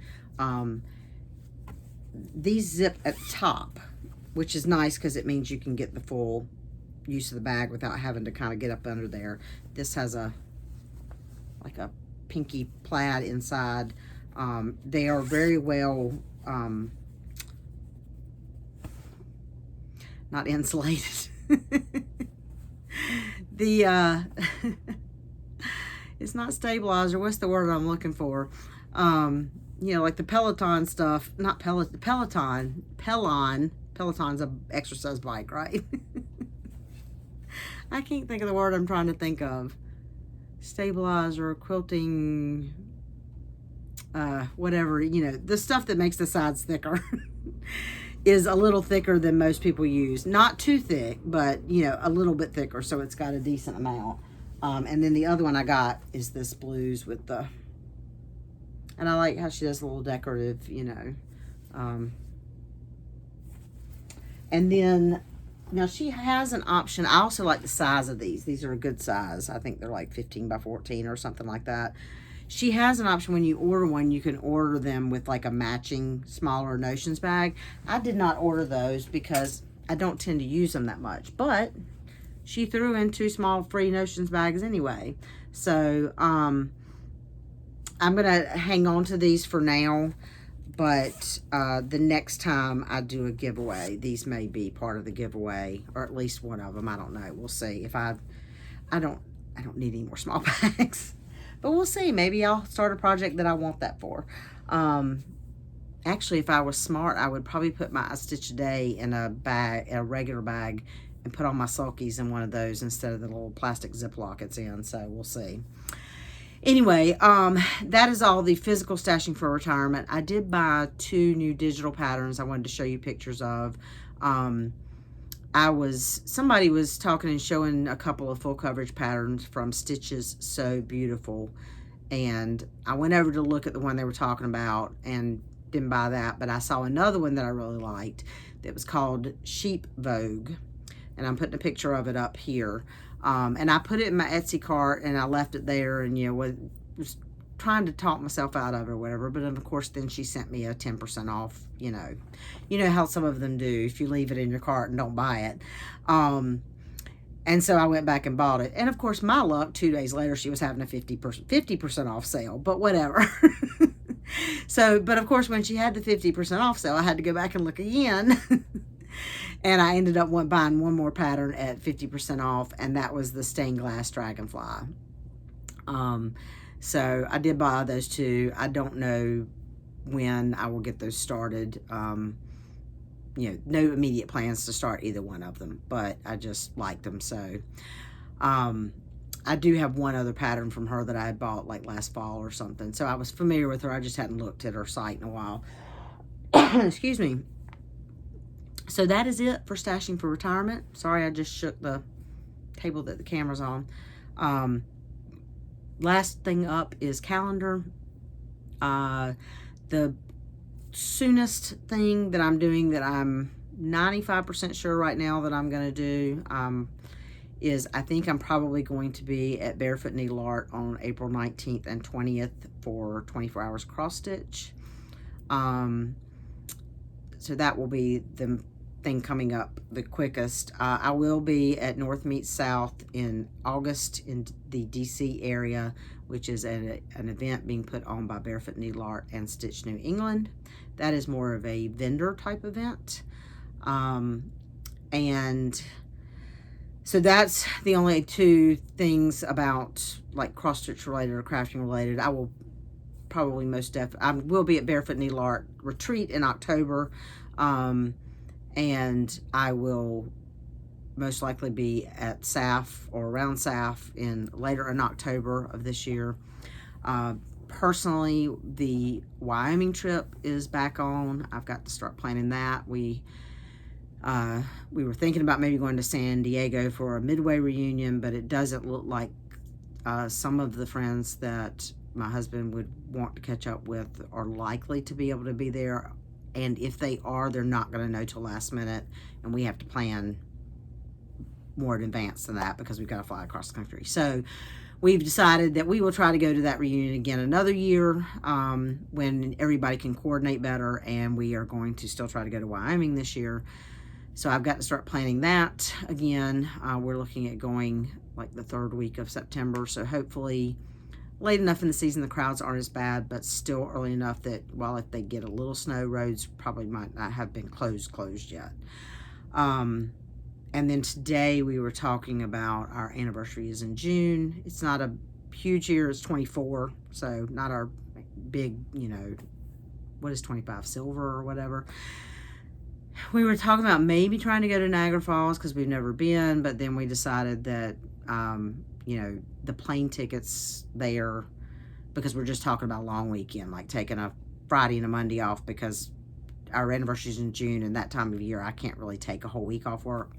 A: These zip at the top, which is nice because it means you can get the full use of the bag without having to kind of get up under there. This has like a pinky plaid inside. They are very well, not insulated. It's not stabilizer. What's the word I'm looking for? You know, like the Peloton stuff, not Peloton's a exercise bike, right? I can't think of the word I'm trying to think of. Stabilizer, quilting, whatever, you know, the stuff that makes the sides thicker is a little thicker than most people use. Not too thick, but, you know, a little bit thicker, so it's got a decent amount. And then the other one I got is this blues with the, and I like how she does a little decorative, you know. And then, now she has an option. I also like the size of these. These are a good size. I think they're like 15 by 14 or something like that. She has an option when you order one, you can order them with like a matching smaller Notions bag. I did not order those because I don't tend to use them that much, but she threw in 2 small free Notions bags anyway. So, I'm going to hang on to these for now, but the next time I do a giveaway, these may be part of the giveaway, or at least one of them. I don't know. We'll see. If I don't need any more small bags, but we'll see. Maybe I'll start a project that I want that for. Actually, if I was smart, I would probably put my Stitch a Day in a bag, a regular bag, and put all my sulkies in one of those instead of the little plastic Ziploc it's in. So we'll see. Anyway, that is all the physical stashing for retirement. I did buy 2 new digital patterns I wanted to show you pictures of. Somebody was talking and showing a couple of full coverage patterns from Stitches So Beautiful, and I went over to look at the one they were talking about and didn't buy that, but I saw another one that I really liked that was called Sheep Vogue, and I'm putting a picture of it up here. And I put it in my Etsy cart, and I left it there, and, you know, was trying to talk myself out of it or whatever. But, of course, then she sent me a 10% off, you know. You know how some of them do if you leave it in your cart and don't buy it. And so I went back and bought it. And, of course, my luck, 2 days later, she was having a 50% off sale. But whatever. So, but, of course, when she had the 50% off sale, I had to go back and look again. And I ended up buying one more pattern at 50% off, and that was the stained glass dragonfly. So I did buy those 2. I don't know when I will get those started. You know, no immediate plans to start either one of them, but I just liked them. So I do have one other pattern from her that I had bought like last fall or something. So I was familiar with her. I just hadn't looked at her site in a while. Excuse me. So that is it for stashing for retirement. Sorry, I just shook the table that the camera's on. Last thing up is calendar. The soonest thing that I'm doing that I'm 95% sure right now that I'm going to do is I think I'm probably going to be at Barefoot Needle Art on April 19th and 20th for 24 hours cross stitch. So that will be the thing coming up the quickest. I will be at North Meets South in August in the DC area, which is an event being put on by Barefoot Needle Art and Stitch New England. That is more of a vendor type event. And So that's the only two things about like cross stitch related or crafting related. I will probably I will be at Barefoot Needle Art Retreat in October, and I will most likely be at SAF or around SAF later in October of this year. Personally, the Wyoming trip is back on. I've got to start planning that. We were thinking about maybe going to San Diego for a midway reunion, but it doesn't look like some of the friends that my husband would want to catch up with are likely to be able to be there. And if they are, they're not going to know till last minute, and we have to plan more in advance than that because we've got to fly across the country. So we've decided that we will try to go to that reunion again another year when everybody can coordinate better, and we are going to still try to go to Wyoming this year. So I've got to start planning that again. We're looking at going like the third week of September, so hopefully late enough in the season the crowds aren't as bad, but still early enough that while if they get a little snow, roads probably might not have been closed yet. And then today we were talking about our anniversary is in June. It's not a huge year, it's 24, so not our big, what is 25, silver or whatever. We were talking about maybe trying to go to Niagara Falls because we've never been, but then we decided that, the plane tickets there, because we're just talking about a long weekend, like taking a Friday and a Monday off because our anniversary is in June, and that time of year I can't really take a whole week off work.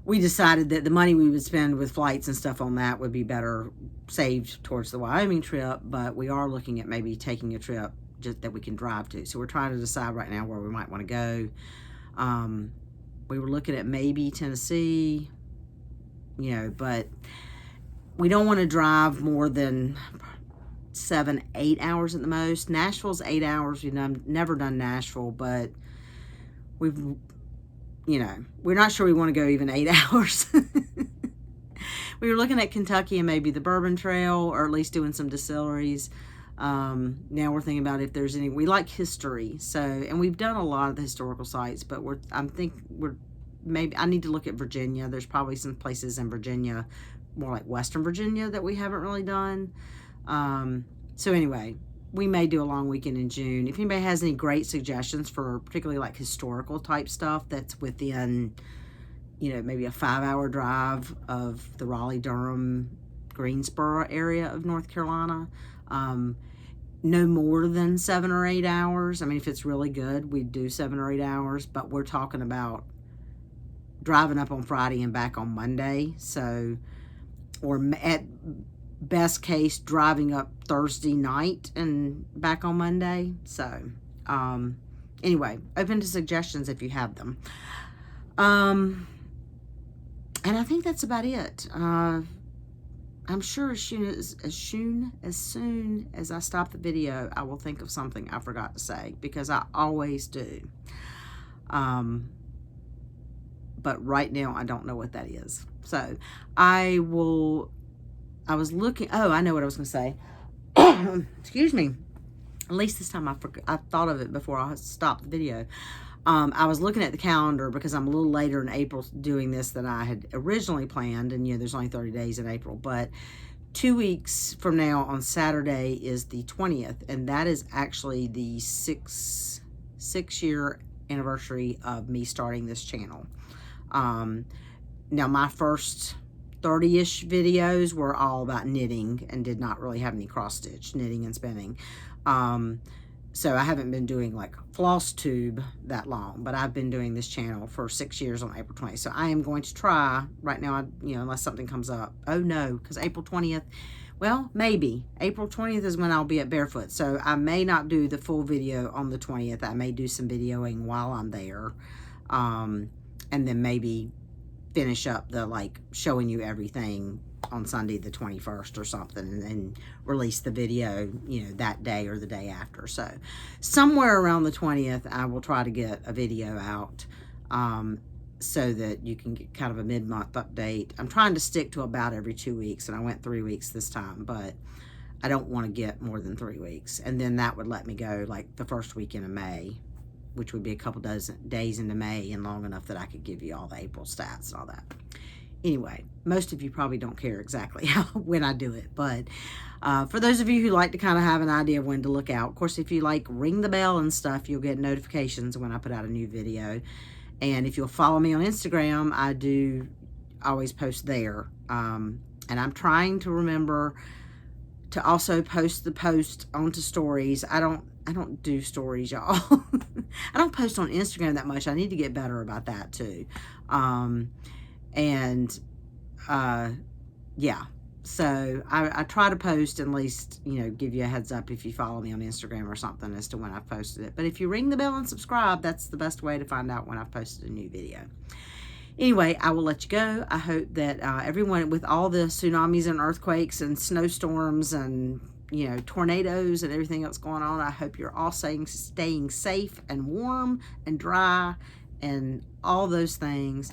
A: We decided that the money we would spend with flights and stuff on that would be better saved towards the Wyoming trip, but we are looking at maybe taking a trip just that we can drive to. So we're trying to decide right now where we might want to go. We were looking at maybe Tennessee, but we don't want to drive more than 7-8 hours at the most. Nashville's 8 hours. We've never done Nashville, but we're not sure we want to go even 8 hours. We were looking at Kentucky and maybe the Bourbon Trail, or at least doing some distilleries. Now we're thinking about if there's we like history, and we've done a lot of the historical sites, but I need to look at Virginia. There's probably some places in Virginia, more like Western Virginia, that we haven't really done. So anyway, we may do a long weekend in June. If anybody has any great suggestions for particularly like historical type stuff that's within, maybe a 5-hour drive of the Raleigh-Durham, Greensboro area of North Carolina, no more than 7 or 8 hours. I mean, if it's really good, we'd do 7 or 8 hours, but we're talking about driving up on Friday and back on Monday. So, or at best case, driving up Thursday night and back on Monday. So, anyway, open to suggestions if you have them. And I think that's about it. I'm sure as soon as I stop the video, I will think of something I forgot to say, because I always do. But right now I don't know what that is. So I was looking, I know what I was going to say. Excuse me. At least this time I thought of it before I stopped the video. I was looking at the calendar because I'm a little later in April doing this than I had originally planned. And, there's only 30 days in April. But 2 weeks from now on Saturday is the 20th. And that is actually the six-year anniversary of me starting this channel. Now, my first 30-ish videos were all about knitting and did not really have any cross-stitch, knitting and spinning. So I haven't been doing like Flosstube that long, but I've been doing this channel for 6 years on April 20th. So I am going to try right now, unless something comes up. Oh no, because April 20th, well, maybe. April 20th is when I'll be at Barefoot. So I may not do the full video on the 20th. I may do some videoing while I'm there. And then maybe finish up the showing you everything on Sunday the 21st or something, and then release the video that day or the day after. So somewhere around the 20th I will try to get a video out so that you can get kind of a mid-month update. I'm trying to stick to about every 2 weeks, and I went 3 weeks this time, but I don't want to get more than 3 weeks, and then that would let me go like the first weekend of May which would be a couple dozen days into May and long enough that I could give you all the April stats and all that. Anyway, most of you probably don't care exactly when I do it, but for those of you who like to kind of have an idea of when to look out, of course, if you like ring the bell and stuff, you'll get notifications when I put out a new video. And if you'll follow me on Instagram, I do always post there. And I'm trying to remember to also post the post onto stories. I don't do stories, y'all. I don't post on Instagram that much. I need to get better about that too. Yeah, so I try to post, at least, you know, give you a heads up if you follow me on Instagram or something as to when I've posted it. But if you ring the bell and subscribe, that's the best way to find out when I've posted a new video. Anyway, I will let you go. I hope that everyone, with all the tsunamis and earthquakes and snowstorms and, you know, tornadoes and everything else going on, I hope you're all staying safe and warm and dry and all those things.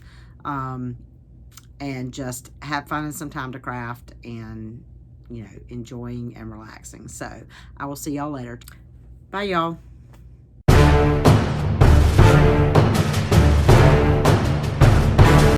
A: And just have fun and some time to craft and, you know, enjoying and relaxing. So I will see y'all later. Bye, y'all.